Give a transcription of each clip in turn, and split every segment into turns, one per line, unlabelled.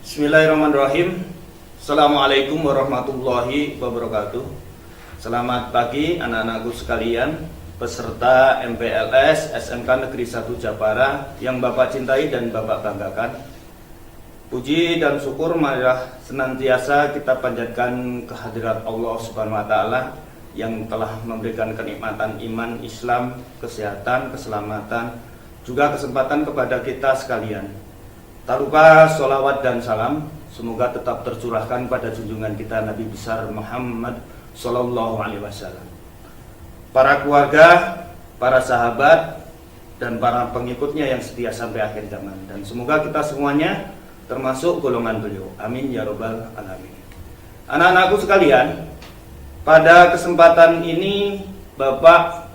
Bismillahirrahmanirrahim. Assalamualaikum warahmatullahi wabarakatuh. Selamat pagi anak-anakku sekalian, peserta MPLS SMK Negeri 1 Japara yang Bapak cintai dan Bapak banggakan. Puji dan syukur marilah senantiasa kita panjatkan kehadirat Allah Subhanahu wa taala yang telah memberikan kenikmatan iman, Islam, kesehatan, keselamatan, juga kesempatan kepada kita sekalian. Tak lupa sholawat dan salam semoga tetap tercurahkan pada junjungan kita Nabi besar Muhammad Sallallahu Alaihi Wasallam, para keluarga, para sahabat, dan para pengikutnya yang setia sampai akhir zaman. Dan semoga kita semuanya termasuk golongan beliau. Amin ya robbal alamin. Anak-anakku sekalian, pada kesempatan ini Bapak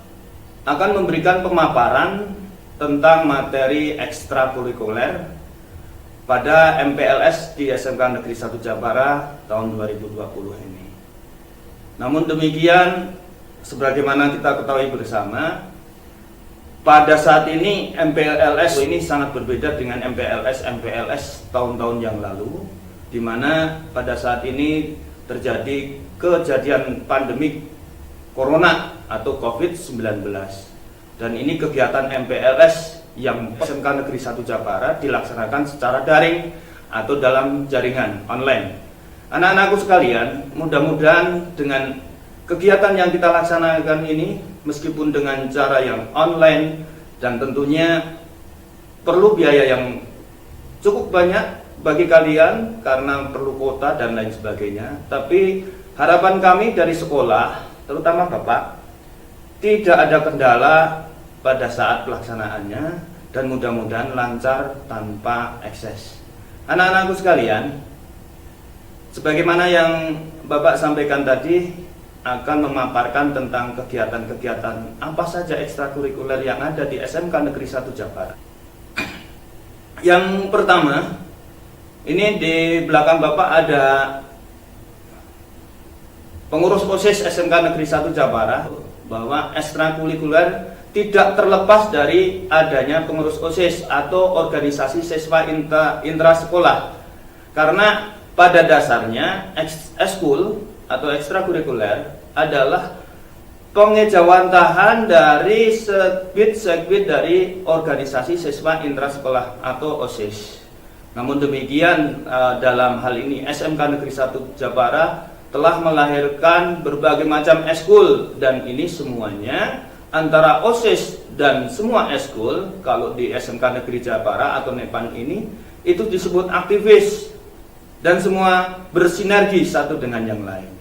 akan memberikan pemaparan tentang materi ekstrakurikuler pada MPLS di SMK Negeri 1 Japara tahun 2020 ini. Namun demikian, sebagaimana kita ketahui bersama, pada saat ini MPLS ini sangat berbeda dengan MPLS tahun-tahun yang lalu, di mana pada saat ini terjadi kejadian pandemik Corona atau COVID-19. Dan ini kegiatan MPLS yang SMK Negeri 1 Japara dilaksanakan secara daring atau dalam jaringan online. Anak-anakku sekalian, mudah-mudahan dengan kegiatan yang kita laksanakan ini, meskipun dengan cara yang online dan tentunya perlu biaya yang cukup banyak bagi kalian karena perlu kuota dan lain sebagainya, tapi harapan kami dari sekolah, terutama Bapak, tidak ada kendala pada saat pelaksanaannya dan mudah-mudahan lancar tanpa ekses. Anak-anakku sekalian, sebagaimana yang Bapak sampaikan tadi, akan memaparkan tentang kegiatan-kegiatan apa saja ekstrakurikuler yang ada di SMK Negeri 1 Japara. Yang pertama, ini di belakang Bapak ada pengurus OSIS SMK Negeri 1 Japara, bahwa ekstrakurikuler tidak terlepas dari adanya pengurus OSIS atau organisasi siswa intrasekolah. Karena pada dasarnya ekskul atau ekstrakurikuler adalah pengejawantahan dari segbit dari organisasi siswa intrasekolah atau OSIS. Namun demikian, dalam hal ini SMK Negeri 1 Japara telah melahirkan berbagai macam ekskul, dan ini semuanya antara OSIS dan semua ekskul. Kalau di SMK Negeri Japara atau NEPAN ini itu disebut aktivis dan semua bersinergi satu dengan yang lain.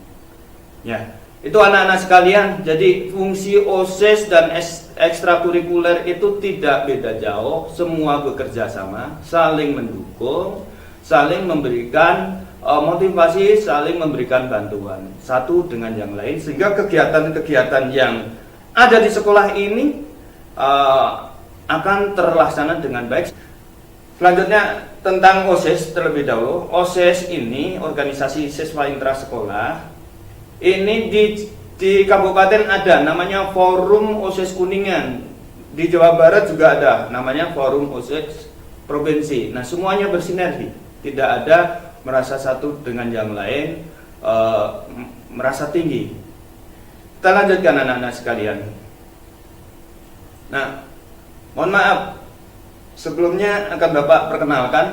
Ya, itu anak-anak sekalian. Jadi fungsi OSIS dan ekstrakurikuler itu tidak beda jauh, semua bekerja sama, saling mendukung, saling memberikan motivasi, saling memberikan bantuan satu dengan yang lain, sehingga kegiatan-kegiatan yang ada di sekolah ini akan terlaksana dengan baik. Selanjutnya tentang OSIS terlebih dahulu. OSIS ini organisasi siswa intrasekolah. Ini di kabupaten ada namanya Forum OSIS Kuningan. Di Jawa Barat juga ada namanya Forum OSIS Provinsi. Nah, semuanya bersinergi. Tidak ada merasa satu dengan yang lain, merasa tinggi. Kita lanjutkan anak-anak sekalian. Nah, mohon maaf, sebelumnya akan Bapak perkenalkan.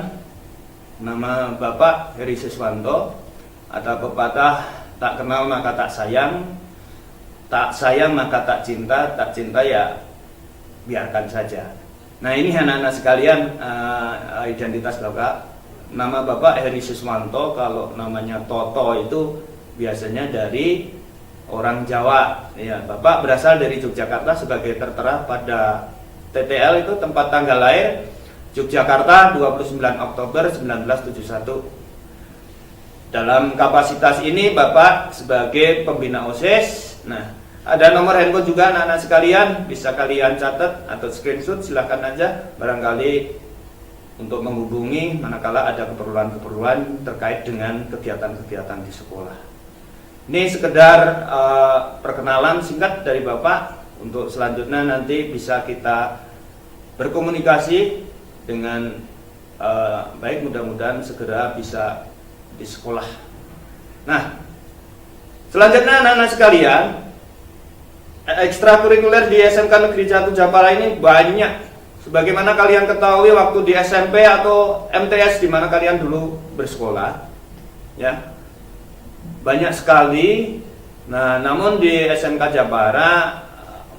Nama Bapak Heri Siswanto. Ada pepatah, tak kenal maka tak sayang maka tak cinta ya biarkan saja. Nah, ini anak-anak sekalian, identitas Bapak. Nama Bapak Heri Siswanto, kalau namanya Toto itu biasanya dari orang Jawa. Ya, Bapak berasal dari Yogyakarta sebagai tertera pada TTL itu tempat tanggal lahir Yogyakarta 29 Oktober 1971. Dalam kapasitas ini Bapak sebagai pembina OSIS. Nah, ada nomor handphone juga anak-anak sekalian, bisa kalian catat atau screenshot, silahkan aja barangkali untuk menghubungi manakala ada keperluan-keperluan terkait dengan kegiatan-kegiatan di sekolah. Ini sekedar perkenalan singkat dari Bapak. Untuk selanjutnya nanti bisa kita berkomunikasi dengan baik, mudah-mudahan segera bisa di sekolah. Nah, selanjutnya anak-anak sekalian, ekstrakurikuler di SMK Negeri 1 Japara ini banyak. Sebagaimana kalian ketahui waktu di SMP atau MTS di mana kalian dulu bersekolah, ya, banyak sekali. Nah, namun di SMK Japara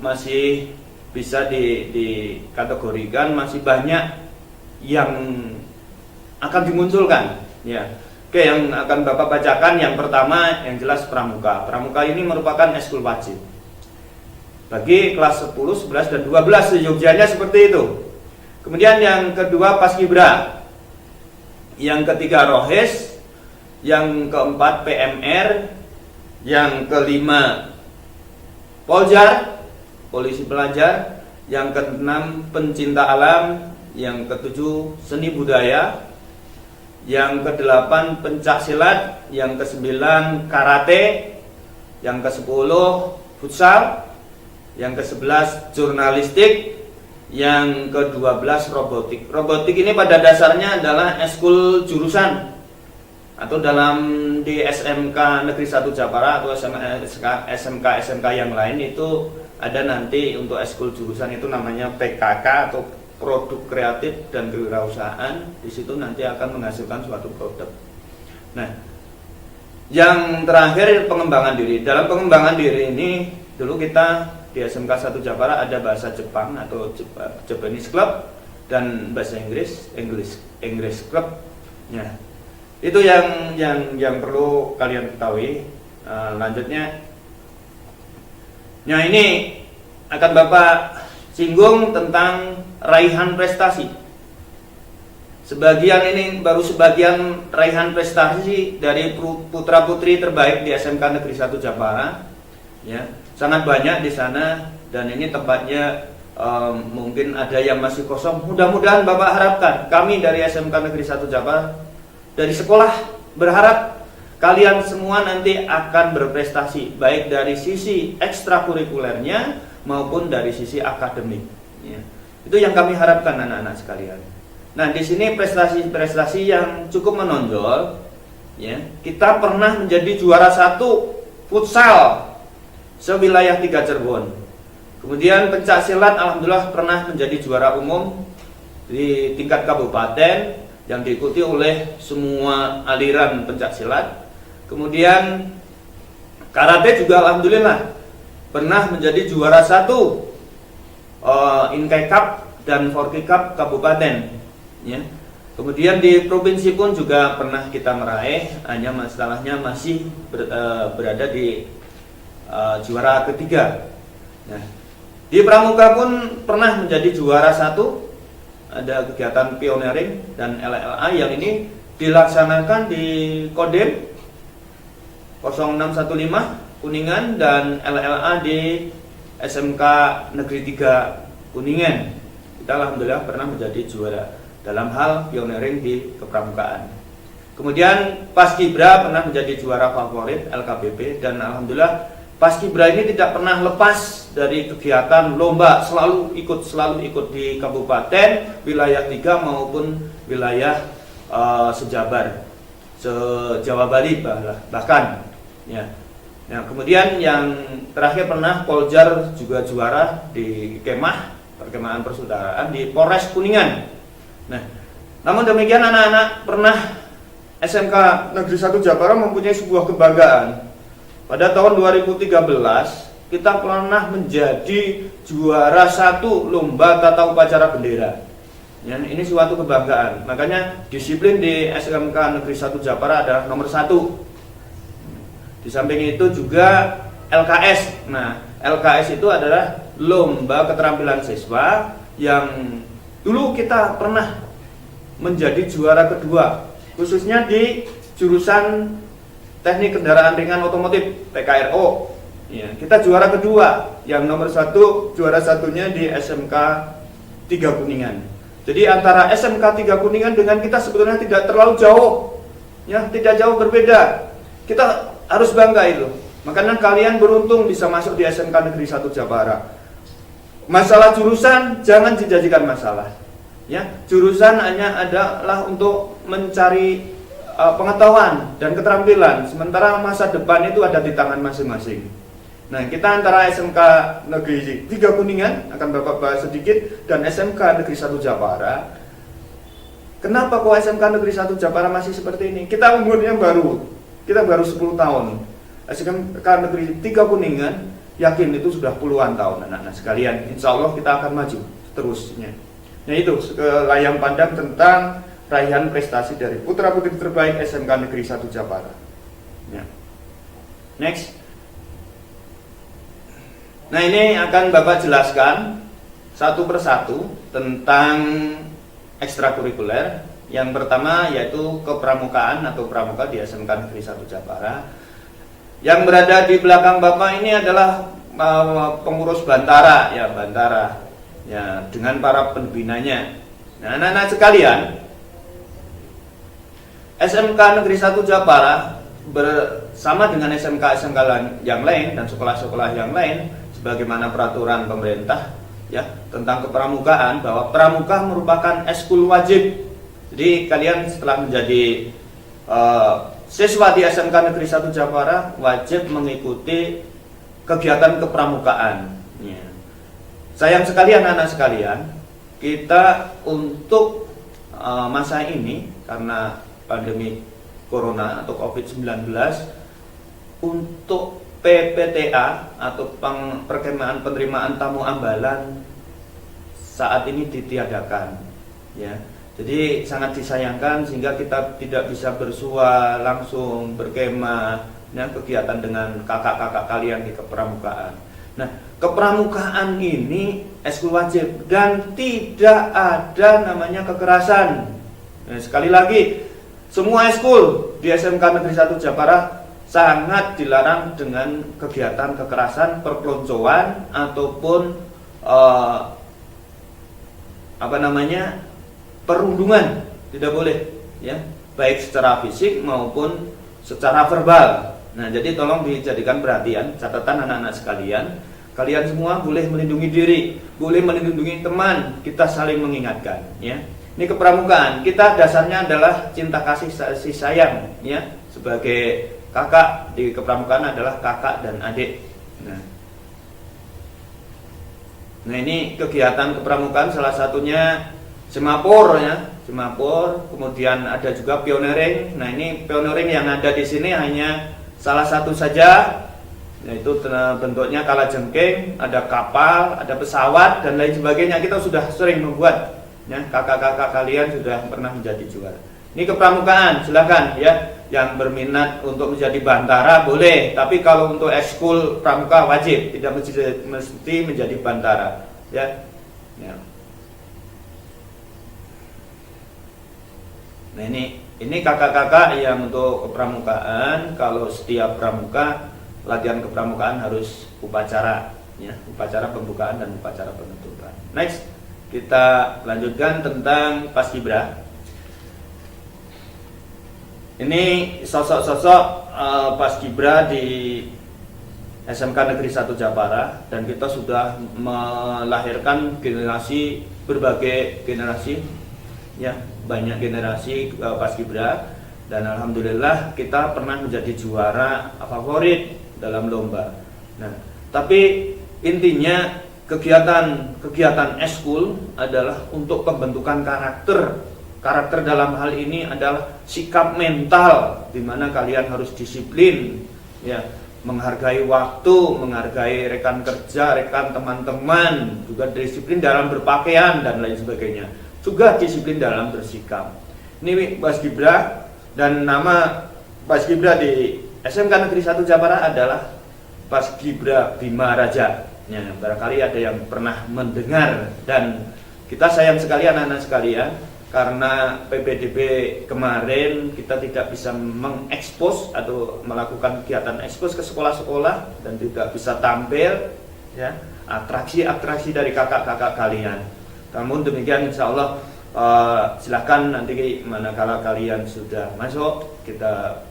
masih bisa dikategorikan masih banyak yang akan dimunculkan, ya. Oke, yang akan Bapak bacakan yang pertama yang jelas pramuka. Pramuka ini merupakan ekskul wajib bagi kelas 10, 11 dan 12 seyogyanya seperti itu. Kemudian yang kedua paskibra, yang ketiga rohis, yang keempat PMR, yang kelima poljar, polisi pelajar, yang keenam pencinta alam, yang ketujuh seni budaya, yang kedelapan pencak silat, yang kesembilan karate, yang kesepuluh futsal, yang ke-11 jurnalistik, yang ke-12 robotik. Robotik ini pada dasarnya adalah ekskul jurusan atau dalam di SMK Negeri 1 Japara atau SMK yang lain itu ada nanti untuk ekskul jurusan itu namanya PKK atau produk kreatif dan kewirausahaan. Di situ nanti akan menghasilkan suatu produk. Nah, yang terakhir pengembangan diri. Dalam pengembangan diri ini dulu kita di SMK 1 Japara ada bahasa Jepang atau Japanese Club dan bahasa English Club. Ya. Itu yang perlu kalian ketahui. Lanjutnya, nah ini akan Bapak singgung tentang raihan prestasi. Sebagian ini baru sebagian raihan prestasi dari putra putri terbaik di SMK Negeri 1 Japara. Ya. Sangat banyak di sana dan ini tempatnya mungkin ada yang masih kosong. Mudah-mudahan Bapak harapkan kami dari SMK Negeri 1 Japara dari sekolah berharap kalian semua nanti akan berprestasi baik dari sisi ekstrakurikulernya maupun dari sisi akademik. Ya. Itu yang kami harapkan anak-anak sekalian. Nah, di sini prestasi-prestasi yang cukup menonjol. Ya, kita pernah menjadi juara 1 futsal sewilayah 3 Cirebon. Kemudian pencak silat alhamdulillah pernah menjadi juara umum di tingkat kabupaten yang diikuti oleh semua aliran pencak silat. Kemudian karate juga alhamdulillah pernah menjadi juara 1 Inkai Cup dan Forky Cup kabupaten, ya. Kemudian di provinsi pun juga pernah kita meraih, hanya masalahnya masih berada di juara ketiga. Nah, di pramuka pun pernah menjadi juara 1. Ada kegiatan pioneering dan LLA yang ini dilaksanakan di Kodim 0615 Kuningan dan LLA di SMK Negeri 3 Kuningan. Kita alhamdulillah pernah menjadi juara dalam hal pioneering di kepramukaan. Kemudian Paskibra pernah menjadi juara favorit LKBP dan alhamdulillah Paskibra ini tidak pernah lepas dari kegiatan lomba, selalu ikut di kabupaten, wilayah 3 maupun wilayah sejabar, se-Jawa Bali bahkan. Ya. Nah, kemudian yang terakhir pernah Poljar juga juara di kemah, perkemahan persaudaraan di Polres Kuningan. Nah, namun demikian anak-anak pernah SMK Negeri 1 Japara mempunyai sebuah kebanggaan. Pada tahun 2013 kita pernah menjadi juara 1 lomba tata upacara bendera. Ya, ini suatu kebanggaan. Makanya disiplin di SMK Negeri 1 Japara adalah nomor 1. Di samping itu juga LKS. Nah, LKS itu adalah lomba keterampilan siswa yang dulu kita pernah menjadi juara kedua, khususnya di jurusan Teknik Kendaraan Ringan Otomotif PKRO. Ya, kita juara kedua, yang nomor 1 juara satunya di SMK 3 Kuningan. Jadi antara SMK 3 Kuningan dengan kita sebetulnya tidak terlalu jauh, ya, tidak jauh berbeda. Kita harus bangga itu. Makanya kalian beruntung bisa masuk di SMK Negeri 1 Japara. Masalah jurusan jangan dijadikan masalah. Ya, jurusan hanya adalah untuk mencari pengetahuan dan keterampilan, sementara masa depan itu ada di tangan masing-masing. Nah, kita antara SMK Negeri 3 Kuningan akan Bapak bahas sedikit dan SMK Negeri 1 Japara. Kenapa kok SMK Negeri 1 Japara masih seperti ini? Kita umurnya baru 10 tahun. SMK Negeri 3 Kuningan yakin itu sudah puluhan tahun anak-anak sekalian. Insya Allah kita akan maju terusnya. Nah, itu layang pandang tentang raihan prestasi dari putra-putri terbaik SMK Negeri 1 Japara. Ya. Next. Nah, ini akan Bapak jelaskan satu persatu tentang ekstrakurikuler. Yang pertama yaitu kepramukaan atau pramuka di SMK Negeri 1 Japara. Yang berada di belakang Bapak ini adalah pengurus Bantara ya, dengan para pembinanya. Nah, anak-anak sekalian, SMK Negeri 1 Japara bersama dengan SMK-SMK yang lain dan sekolah-sekolah yang lain sebagaimana peraturan pemerintah ya tentang kepramukaan, bahwa pramuka merupakan eskul wajib. Jadi kalian setelah menjadi siswa di SMK Negeri 1 Japara wajib mengikuti kegiatan kepramukaan. Ya. Sayang sekali anak-anak sekalian, kita untuk masa ini karena pandemi Corona atau COVID-19, untuk PPTA atau perkemahan penerimaan tamu ambalan saat ini ditiadakan. Ya. Jadi sangat disayangkan sehingga kita tidak bisa bersua langsung berkemah ya, kegiatan dengan kakak-kakak kalian di kepramukaan. Nah, kepramukaan ini eskul wajib dan tidak ada namanya kekerasan. Nah, sekali lagi, semua eskul di SMK Negeri 1 Japara sangat dilarang dengan kegiatan kekerasan, perpeloncoan ataupun perundungan, tidak boleh ya, baik secara fisik maupun secara verbal. Nah, jadi tolong dijadikan perhatian, catatan anak-anak sekalian. Kalian semua boleh melindungi diri, boleh melindungi teman, kita saling mengingatkan ya. Ini kepramukaan, kita dasarnya adalah cinta kasih sayang ya. Sebagai kakak di kepramukaan adalah kakak dan adik. Nah, ini kegiatan kepramukaan salah satunya semapur ya, semapur, kemudian ada juga pioneering. Nah, ini pioneering yang ada di sini hanya salah satu saja, yaitu bentuknya kalajengking, ada kapal, ada pesawat dan lain sebagainya. Kita sudah sering membuat ya, kakak-kakak kalian sudah pernah menjadi juara. Ini kepramukaan, silakan ya, yang berminat untuk menjadi bantara boleh, tapi kalau untuk ekskul pramuka wajib, tidak mesti menjadi bantara ya. Ya. Nah, ini kakak-kakak yang untuk kepramukaan. Kalau setiap pramuka latihan kepramukaan harus upacara ya, upacara pembukaan dan upacara penutupan. Next, kita lanjutkan tentang Paskibra. Ini sosok-sosok Paskibra di SMK Negeri 1 Japara, dan kita sudah melahirkan generasi, berbagai generasi ya, banyak generasi Paskibra, dan alhamdulillah kita pernah menjadi juara favorit dalam lomba. Nah, tapi intinya kegiatan eskul adalah untuk pembentukan karakter. Karakter dalam hal ini adalah sikap mental, di mana kalian harus disiplin ya, menghargai waktu, menghargai rekan kerja, rekan teman-teman, juga disiplin dalam berpakaian dan lain sebagainya. Juga disiplin dalam bersikap. Ini Paskibra, dan nama Paskibra di SMK Negeri 1 Japara adalah Paskibra Bima Raja. Ya, barangkali ada yang pernah mendengar, dan kita sayang sekali anak-anak sekalian, karena PPDB kemarin kita tidak bisa mengekspos atau melakukan kegiatan ekspos ke sekolah-sekolah dan tidak bisa tampil ya, atraksi-atraksi dari kakak-kakak kalian. Namun demikian, insya Allah silahkan nanti manakala kalian sudah masuk, kita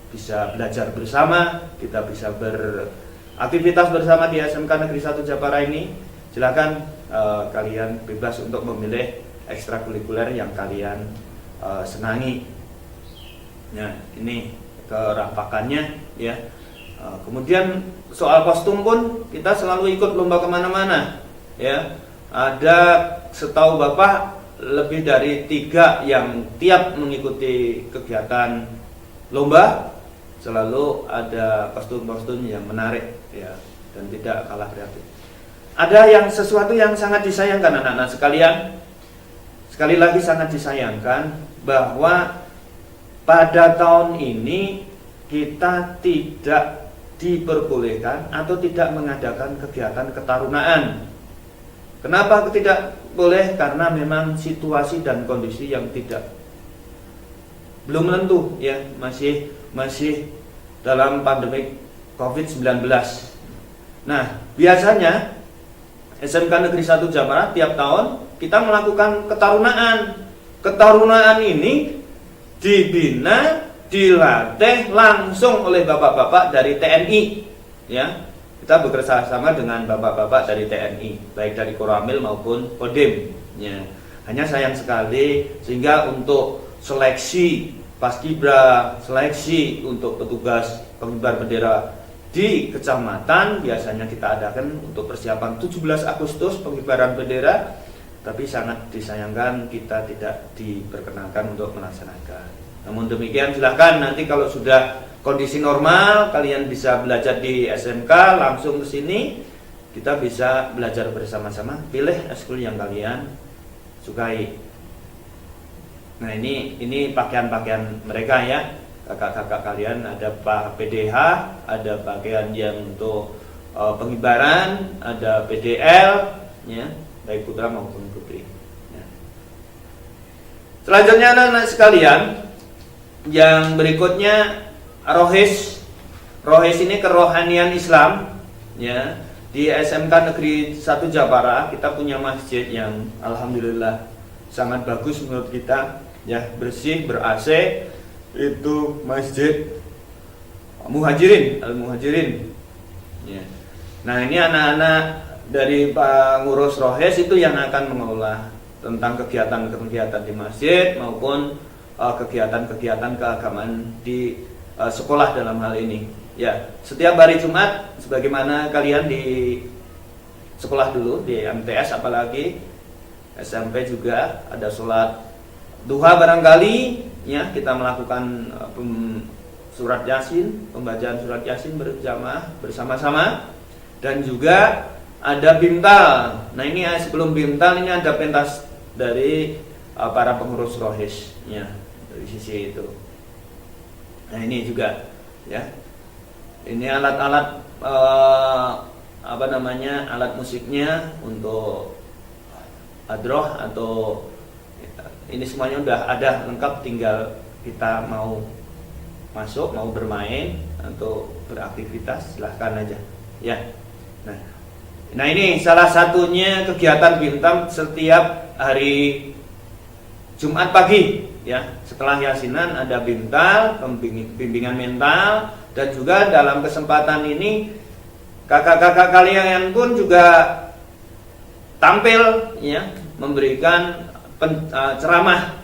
bisa belajar bersama, kita bisa beraktivitas bersama di SMK Negeri 1 Japara ini. Silahkan kalian bebas untuk memilih ekstrakurikuler yang kalian senangi. Nah, ini kerampakannya ya. Kemudian soal kostum pun kita selalu ikut lomba kemana-mana ya. Ada setahu Bapak lebih dari 3 yang tiap mengikuti kegiatan lomba selalu ada kostum-kostum yang menarik ya, dan tidak kalah kreatif. Ada yang sesuatu yang sangat disayangkan anak-anak sekalian. Sekali lagi sangat disayangkan bahwa pada tahun ini kita tidak diperbolehkan atau tidak mengadakan kegiatan ketarunaan. Kenapa tidak boleh? Karena memang situasi dan kondisi yang belum menentu ya, masih dalam pandemi COVID-19. Nah, biasanya SMK Negeri 1 Jepara tiap tahun kita melakukan ketarunaan. Ketarunaan ini dibina, dilatih langsung oleh bapak-bapak dari TNI ya. Kita bekerja sama dengan bapak-bapak dari TNI, baik dari Koramil maupun Kodim ya. Hanya sayang sekali sehingga untuk seleksi paskibra, seleksi untuk petugas pengibar bendera di kecamatan biasanya kita adakan untuk persiapan 17 Agustus pengibaran bendera, tapi sangat disayangkan kita tidak diperkenankan untuk melaksanakan. Namun demikian silahkan nanti kalau sudah kondisi normal kalian bisa belajar di SMK langsung ke sini, kita bisa belajar bersama-sama, pilih ekskul yang kalian sukai. Nah ini pakaian-pakaian mereka ya. Kakak-kakak kalian ada Pak PDH, ada pakaian yang untuk pengibaran, ada PDL ya, baik putra maupun putri ya. Selanjutnya anak-anak sekalian, yang berikutnya Rohis. Rohis ini kerohanian Islam ya. Di SMK Negeri 1 Jepara kita punya masjid yang alhamdulillah sangat bagus menurut kita ya, bersih, ber-AC. Itu Masjid Muhajirin, Al-Muhajirin ya. Nah ini anak-anak dari pengurus Rohes itu yang akan mengelola tentang kegiatan-kegiatan di masjid maupun kegiatan-kegiatan keagamaan di sekolah dalam hal ini ya. Setiap hari Jumat sebagaimana kalian di sekolah dulu di MTS, apalagi SMP juga ada sholat duha barangkali ya, kita melakukan surat Yasin, pembacaan surat Yasin berjamaah bersama-sama, dan juga ada bimtal. Nah ini sebelum bimtal ini ada pentas dari para pengurus Rohis ya, dari sisi itu. Nah ini juga ya, ini alat-alat alat musiknya untuk adroh atau ini semuanya udah ada lengkap, tinggal kita mau masuk, mau bermain atau beraktivitas silahkan aja ya. Nah ini salah satunya kegiatan Bintam setiap hari Jumat pagi ya. Setelah yasinan ada bintal, bimbingan mental, dan juga dalam kesempatan ini kakak-kakak kalian pun juga tampil ya, memberikan ceramah.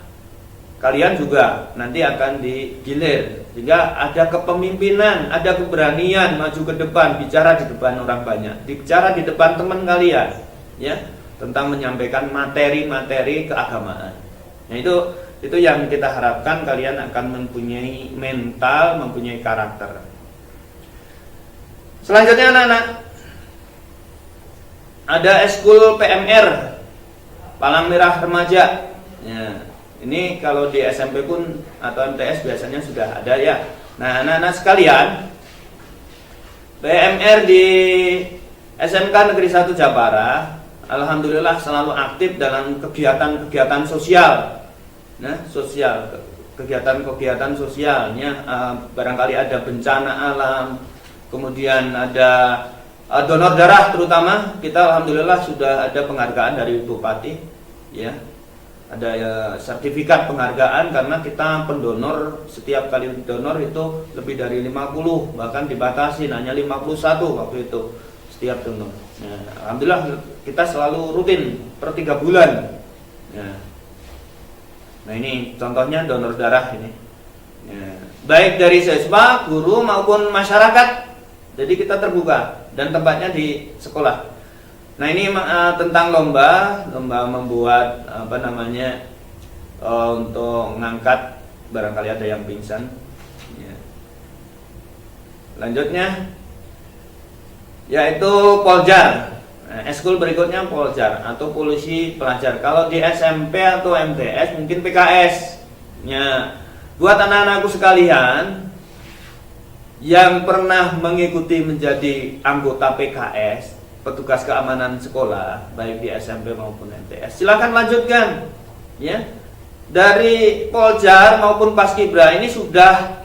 Kalian juga nanti akan digilir sehingga ada kepemimpinan, ada keberanian maju ke depan, bicara di depan orang banyak, bicara di depan teman kalian ya, tentang menyampaikan materi-materi keagamaan. Nah itu yang kita harapkan, kalian akan mempunyai mental, mempunyai karakter. Selanjutnya anak-anak, ada ekskul PMR, Palang Merah Remaja ya. Ini kalau di SMP pun atau MTS biasanya sudah ada ya. Nah anak-anak sekalian, PMR di SMK Negeri 1 Jepara alhamdulillah selalu aktif dalam kegiatan-kegiatan sosial. Nah, kegiatan-kegiatan sosialnya barangkali ada bencana alam, kemudian ada donor darah, terutama kita alhamdulillah sudah ada penghargaan dari Bupati ya. Ada sertifikat penghargaan karena kita pendonor, setiap kali donor itu lebih dari 50, bahkan dibatasi hanya 51 waktu itu setiap donor. Nah, alhamdulillah kita selalu rutin per 3 bulan. Nah, Nah ini contohnya donor darah ini. Ya. Baik dari siswa, guru maupun masyarakat. Jadi kita terbuka dan tempatnya di sekolah. Nah ini tentang lomba membuat untuk ngangkat barangkali ada yang pingsan. Ya. Lanjutnya yaitu poljar. Nah, eskul berikutnya poljar atau polisi pelajar. Kalau di SMP atau MTS mungkin PKS. Ya, buat anak-anakku sekalian yang pernah mengikuti menjadi anggota PKS, petugas keamanan sekolah, baik di SMP maupun MTS, silakan lanjutkan. Ya, dari poljar maupun paskibra ini sudah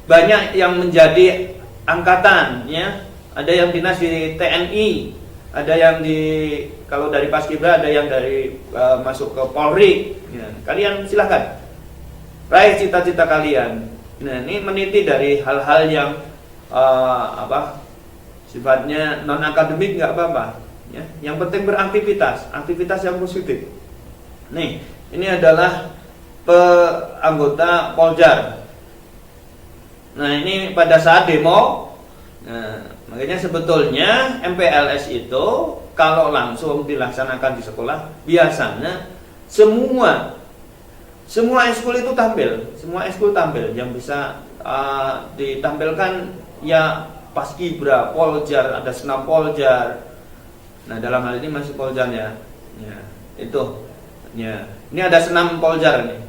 banyak yang menjadi angkatan. Ya, ada yang dinas di TNI. Ada yang kalau dari paskibra ada yang dari masuk ke Polri. Ya, kalian silahkan raih cita-cita kalian. Nah ini meniti dari hal-hal yang sifatnya non akademik nggak apa-apa. Ya, yang penting aktivitas yang positif. Nih ini adalah anggota Poljar. Nah ini pada saat demo. Nah, makanya sebetulnya MPLS itu kalau langsung dilaksanakan di sekolah biasanya semua eskul itu tampil, yang bisa ditampilkan ya paskibra, poljar, ada senam poljar. Nah dalam hal ini masih poljarnya, ya itu, ya ini ada senam poljar nih.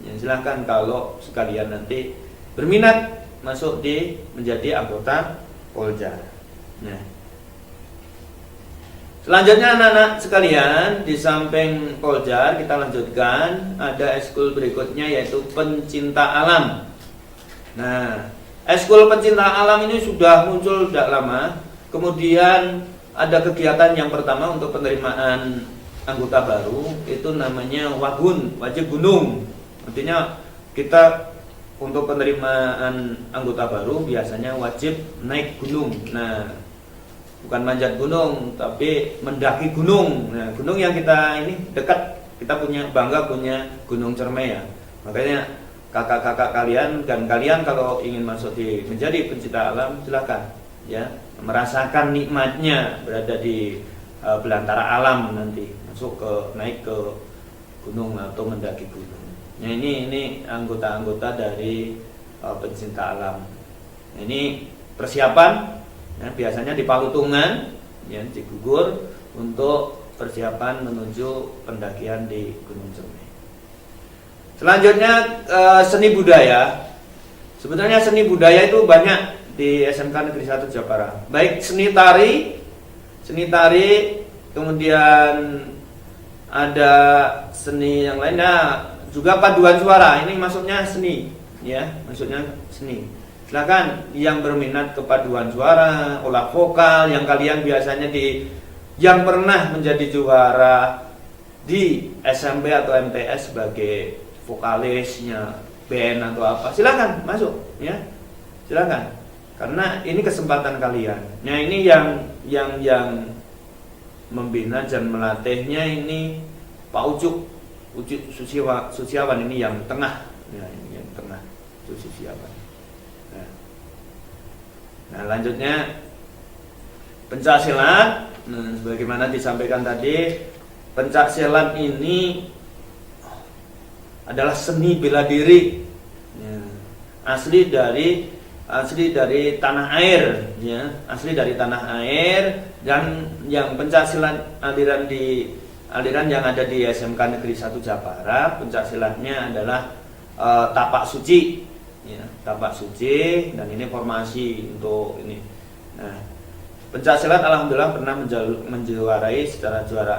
Ya, silahkan kalau sekalian nanti berminat masuk menjadi anggota poljar. Nah, selanjutnya anak-anak sekalian, di samping poljar kita lanjutkan ada eskul berikutnya yaitu pencinta alam. Nah, eskul pencinta alam ini sudah muncul sejak lama. Kemudian ada kegiatan yang pertama untuk penerimaan anggota baru, itu namanya wagun, wajib gunung. Artinya kita untuk penerimaan anggota baru biasanya wajib naik gunung. Nah, bukan manjat gunung, tapi mendaki gunung. Nah, gunung yang kita ini dekat, kita bangga punya Gunung Cermai ya. Makanya kakak-kakak kalian dan kalian kalau ingin masuk menjadi pencinta alam, silakan ya, merasakan nikmatnya berada di belantara alam nanti, naik ke gunung atau mendaki gunung. Nah ini anggota-anggota dari pencinta alam. Nah, ini persiapan ya, biasanya di Palutungan ya, di Gugur untuk persiapan menuju pendakian di Gunung Cermai. Selanjutnya seni budaya. Sebetulnya seni budaya itu banyak di SMK Negeri 1 Japara. Baik seni tari, kemudian ada seni yang lainnya. Juga paduan suara, ini maksudnya seni, ya, maksudnya seni. Silakan yang berminat ke paduan suara, olah vokal, yang kalian biasanya yang pernah menjadi juara di SMP atau MTS sebagai vokalisnya band atau apa, silakan masuk, ya, silakan. Karena ini kesempatan kalian. Nah ini yang membina dan melatihnya ini Pak Ucup Suciawan ini yang tengah, ya, ini yang tengah Suciawan. Nah lanjutnya pencak silat. Nah, sebagaimana disampaikan tadi, pencak silat ini adalah seni bela diri, ya, asli dari tanah air, ya, asli dari tanah air. Dan yang pencak silat aliran yang ada di SMK Negeri 1 Japara, pencak silatnya adalah tapak suci, ya, tapak suci, dan ini formasi untuk ini. Nah, pencak silat alhamdulillah pernah menjuarai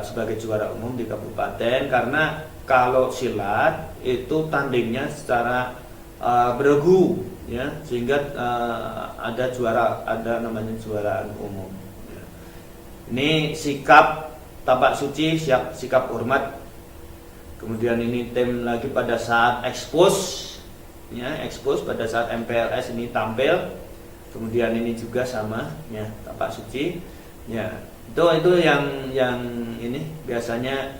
sebagai juara umum di kabupaten, karena kalau silat itu tandingnya secara beregu, ya, sehingga ada namanya juaraan umum. Ya. Ini sikap tapak suci, sikap hormat. Kemudian ini tim lagi pada saat expose, ya, expose pada saat MPLS ini tampil. Kemudian ini juga sama, ya, tapak suci, ya. Itu yang ini biasanya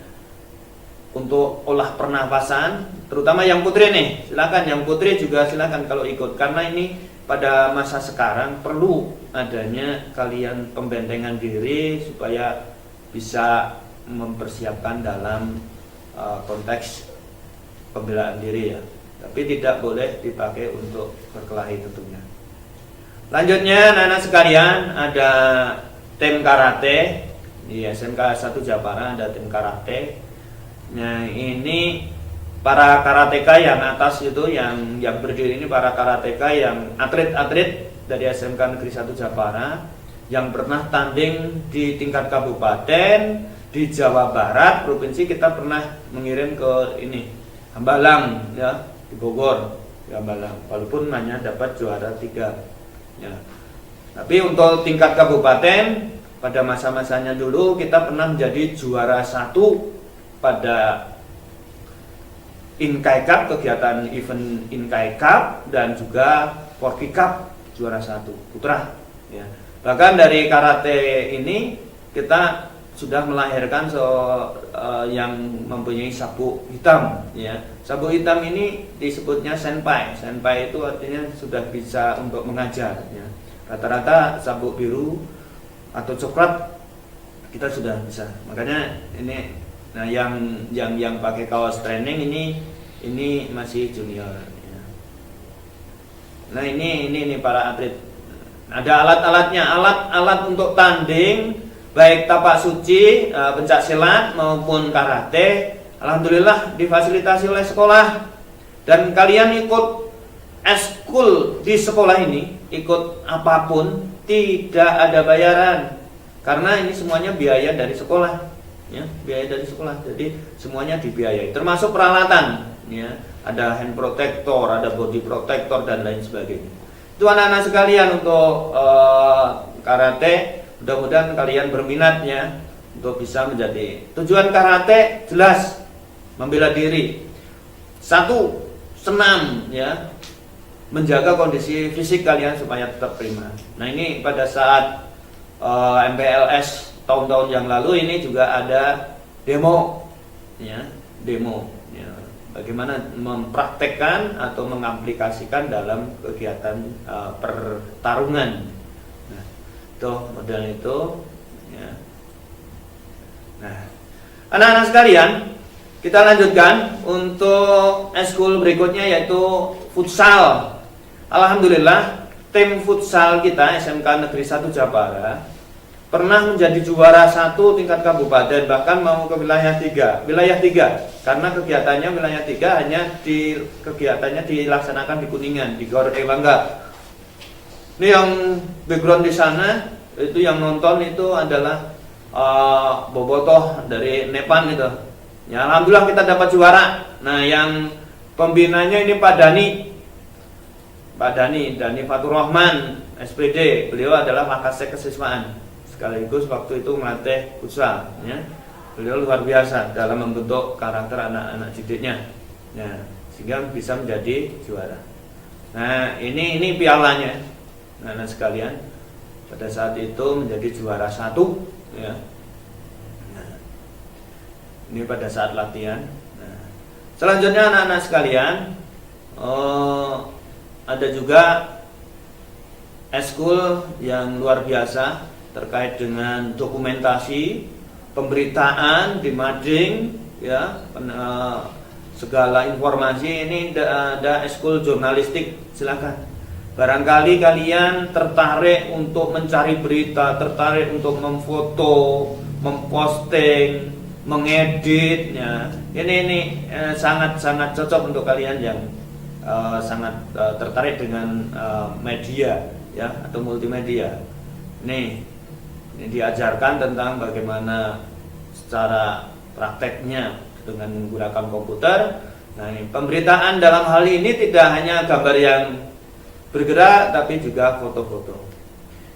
untuk olah pernafasan, terutama yang putri nih, silakan yang putri juga silakan kalau ikut, karena ini pada masa sekarang perlu adanya kalian pembentengan diri supaya bisa mempersiapkan dalam konteks pembelaan diri ya, tapi tidak boleh dipakai untuk berkelahi tentunya. Lanjutnya anak-anak sekalian, ada tim karate di SMK 1 Japara, ada tim karate. Nah ini para karateka yang atas itu, yang berdiri ini para karateka yang atlet-atlet dari SMK Negeri 1 Japara yang pernah tanding di tingkat kabupaten di Jawa Barat provinsi. Kita pernah mengirim ke ini Hambalang ya, di Bogor di Hambalang, walaupun hanya dapat juara 3 ya. Tapi untuk tingkat kabupaten pada masa-masanya dulu kita pernah menjadi juara 1 pada Inkai Cup, kegiatan event Inkai Cup, dan juga Porki Cup juara 1 putra ya. Bahkan dari karate ini kita sudah melahirkan yang mempunyai sabuk hitam ya. Sabuk hitam ini disebutnya senpai. Senpai itu artinya sudah bisa untuk mengajar ya. Rata-rata sabuk biru atau coklat kita sudah bisa. Makanya ini, nah yang pakai kaos training ini masih junior ya. Nah ini para atlet. Ada alat-alatnya, alat untuk tanding baik tapak suci, pencak silat maupun karate. Alhamdulillah difasilitasi oleh sekolah, dan kalian ikut eskul di sekolah ini, ikut apapun tidak ada bayaran, karena ini semuanya biaya dari sekolah ya, biaya dari sekolah. Jadi semuanya dibiayai, termasuk peralatan ya, ada hand protector, ada body protector dan lain sebagainya. Itu anak-anak sekalian untuk karate. Mudah-mudahan kalian berminat ya untuk bisa menjadi. Tujuan karate jelas membela diri. 1, senam ya, menjaga kondisi fisik kalian supaya tetap prima. Nah ini pada saat MPLS tahun-tahun yang lalu ini juga ada demo ya, bagaimana mempraktekkan atau mengaplikasikan dalam kegiatan pertarungan. Nah, itu model itu ya. Nah, anak-anak sekalian, kita lanjutkan untuk eskul berikutnya yaitu futsal. Alhamdulillah tim futsal kita SMK Negeri 1 Japara pernah menjadi juara 1 tingkat kabupaten, bahkan mau ke wilayah 3 karena kegiatannya wilayah 3 hanya kegiatannya dilaksanakan di Kuningan, di Gor Ewangga. Ini yang background di sana itu, yang nonton itu adalah bobotoh dari Nepan itu ya. Alhamdulillah kita dapat juara. Nah yang pembinanya ini Pak Dani Fatur Rahman SPD. Beliau adalah Wakasek Kesiswaan, sekaligus waktu itu melatih futsal ya. Beliau luar biasa dalam membentuk karakter anak-anak didiknya ya, sehingga bisa menjadi juara. Nah ini pialanya, anak sekalian, pada saat itu menjadi juara 1 ya. Nah, ini pada saat latihan. Nah, selanjutnya anak-anak sekalian, ada juga eskul yang luar biasa terkait dengan dokumentasi, pemberitaan di mading ya, segala informasi. Ini ada eskul jurnalistik, silakan. Barangkali kalian tertarik untuk mencari berita, tertarik untuk memfoto, memposting, mengedit ya. Ini sangat cocok untuk kalian yang sangat tertarik dengan media ya, atau multimedia. Ini diajarkan tentang bagaimana secara prakteknya dengan menggunakan komputer. Nah, ini pemberitaan dalam hal ini tidak hanya gambar yang bergerak, tapi juga foto-foto.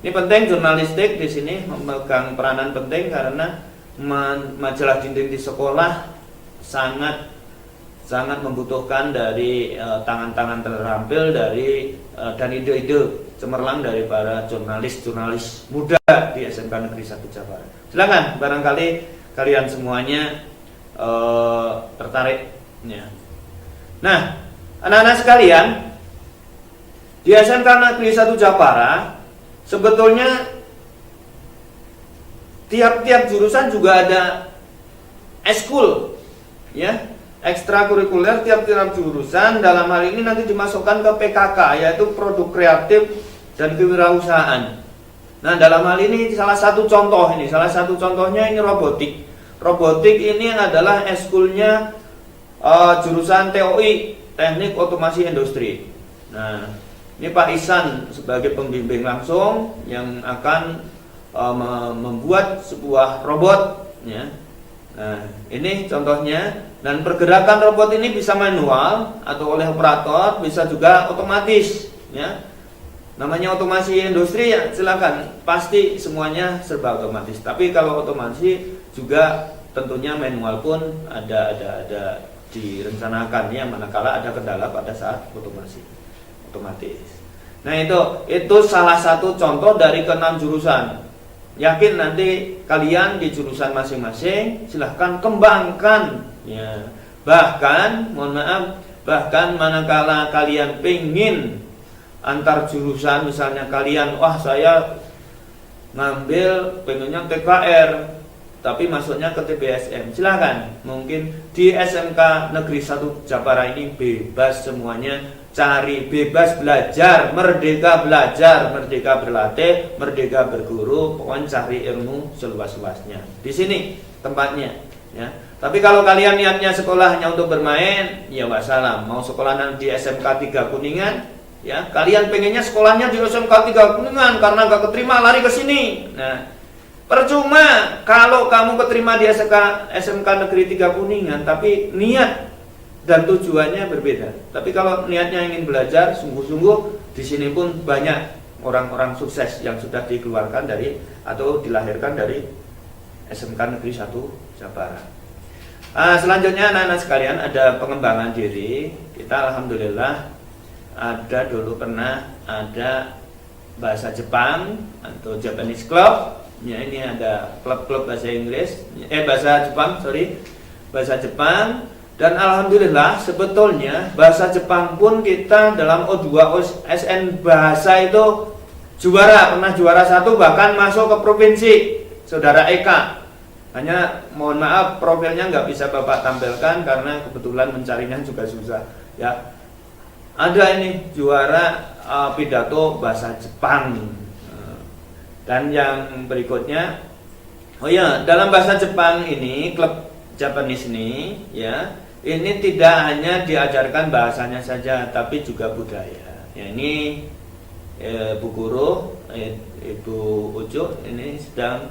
Ini penting, jurnalistik di sini memegang peranan penting karena majalah dinding di sekolah sangat membutuhkan dari tangan-tangan terampil dan ide-ide cemerlang dari para jurnalis muda di SMK Negeri 1 Japara. Silakan, barangkali kalian semuanya tertarik ya. Nah, anak-anak sekalian, di SMK Negeri 1 Japara sebetulnya tiap-tiap jurusan juga ada ekskul ya, ekstrakurikuler tiap-tiap jurusan. Dalam hal ini nanti dimasukkan ke PKK, yaitu produk kreatif dan kewirausahaan. Nah, dalam hal ini salah satu contohnya ini robotik. Robotik ini adalah ekskulnya jurusan TOI, Teknik Otomasi Industri. Nah, ini Pak Ihsan sebagai pembimbing langsung yang akan membuat sebuah robot ya. Nah, ini contohnya. Dan pergerakan robot ini bisa manual atau oleh operator, bisa juga otomatis ya. Namanya otomasi industri ya, silakan, pasti semuanya serba otomatis. Tapi kalau otomasi juga tentunya manual pun ada direncanakan ya, manakala ada kendala pada saat otomatis. Nah, itu salah satu contoh dari ke-6 jurusan. Yakin nanti kalian di jurusan masing-masing silahkan kembangkan ya. Bahkan manakala kalian pengen antar jurusan, misalnya kalian saya ngambil pengennya TKR tapi masuknya ke TBSM, silahkan. Mungkin di SMK Negeri 1 Japara ini bebas semuanya, cari, bebas belajar, merdeka berlatih, merdeka berguru, pokoknya cari ilmu seluas-luasnya. Di sini tempatnya ya. Tapi kalau kalian niatnya sekolah hanya untuk bermain, ya nggak salah. Mau sekolah di SMK 3 Kuningan ya, kalian pengennya sekolahnya di SMK 3 Kuningan karena nggak keterima lari ke sini. Nah, percuma kalau kamu keterima di SMK Negeri 3 Kuningan tapi niat dan tujuannya berbeda. Tapi kalau niatnya ingin belajar sungguh-sungguh, di sini pun banyak orang-orang sukses yang sudah dikeluarkan dari atau dilahirkan dari SMK Negeri 1 Japara. Selanjutnya anak-anak sekalian, ada pengembangan diri. Kita alhamdulillah dulu pernah ada bahasa Jepang atau Japanese Club. Ya, ini ada klub-klub bahasa Jepang. Dan alhamdulillah sebetulnya bahasa Jepang pun kita dalam O2 SN bahasa itu pernah juara 1, bahkan masuk ke provinsi. Saudara Eka, hanya mohon maaf profilnya nggak bisa Bapak tampilkan karena kebetulan mencarinya juga susah ya. Ada ini juara pidato bahasa Jepang. Dan yang berikutnya, dalam bahasa Jepang ini, klub Japanese ini ya, ini tidak hanya diajarkan bahasanya saja tapi juga budaya ya. Ini Bu Guru, Ibu Ucu ini sedang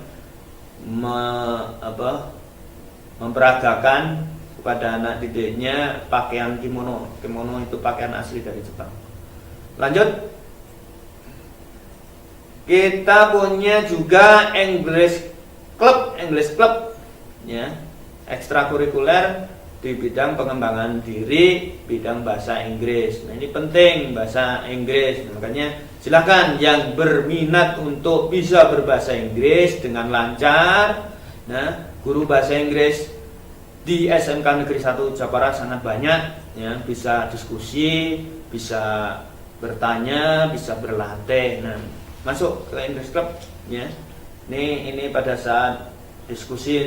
memperagakan kepada anak didiknya pakaian kimono. Kimono itu pakaian asli dari Jepang. Lanjut, kita punya juga English Club ya, ekstrakurikuler di bidang pengembangan diri, bidang bahasa Inggris. Nah, ini penting bahasa Inggris. Makanya silakan yang berminat untuk bisa berbahasa Inggris dengan lancar. Nah, guru bahasa Inggris di SMK Negeri 1 Japara sangat banyak ya, bisa diskusi, bisa bertanya, bisa berlatih. Nah, masuk ke English Club ya. Ini pada saat diskusi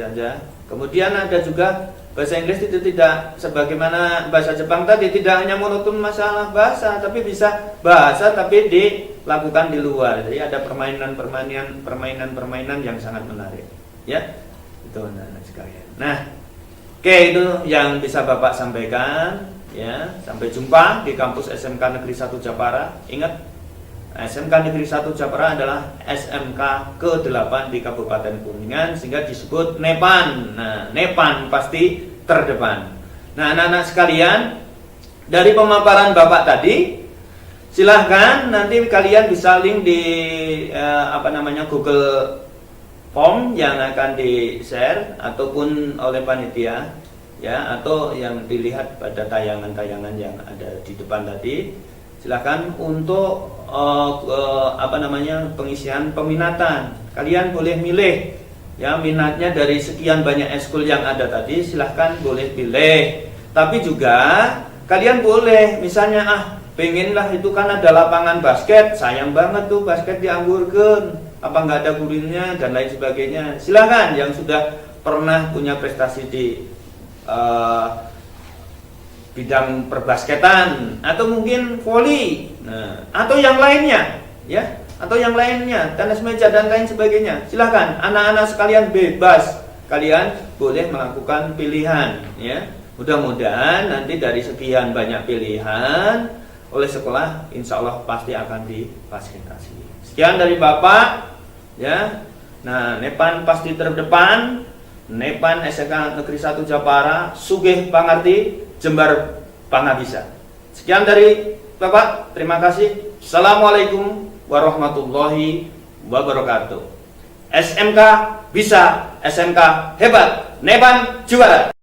saja. Kemudian ada juga bahasa Inggris itu tidak sebagaimana bahasa Jepang tadi, tidak hanya monoton masalah bahasa, tapi bisa bahasa tapi dilakukan di luar. Jadi ada permainan yang sangat menarik ya. Itu anak-anak sekalian. Nah, oke, itu yang bisa Bapak sampaikan ya. Sampai jumpa di kampus SMK Negeri 1 Japara. Ingat, SMK Negeri 1 Japara adalah SMK ke-8 di Kabupaten Kuningan, sehingga disebut Nepan. Nah, Nepan pasti terdepan. Nah, anak-anak sekalian, dari pemaparan Bapak tadi, silahkan nanti kalian bisa link di Google Form yang akan di-share ataupun oleh panitia ya, atau yang dilihat pada tayangan-tayangan yang ada di depan tadi. Silakan untuk pengisian peminatan. Kalian boleh milih ya minatnya dari sekian banyak eskul yang ada tadi, silahkan boleh pilih. Tapi juga kalian boleh misalnya pengenlah itu kan ada lapangan basket, sayang banget tuh basket dianggurkan, apa nggak ada gurunya dan lain sebagainya. Silahkan yang sudah pernah punya prestasi di bidang perbasketan atau mungkin voli, atau yang lainnya, ya, atau yang lainnya, tenis meja dan lain sebagainya. Silahkan, anak-anak sekalian bebas, kalian boleh melakukan pilihan, ya. Mudah-mudahan nanti dari sekian banyak pilihan oleh sekolah, insya Allah pasti akan difasilitasi. Sekian dari Bapak, ya. Nah, Nepan pasti terdepan, Nepan SMK Negeri 1 Japara, Sugih Pangarti, Jember Pangabisa. Sekian dari Bapak, terima kasih. Assalamualaikum warahmatullahi wabarakatuh. SMK bisa, SMK hebat, Nepan juara.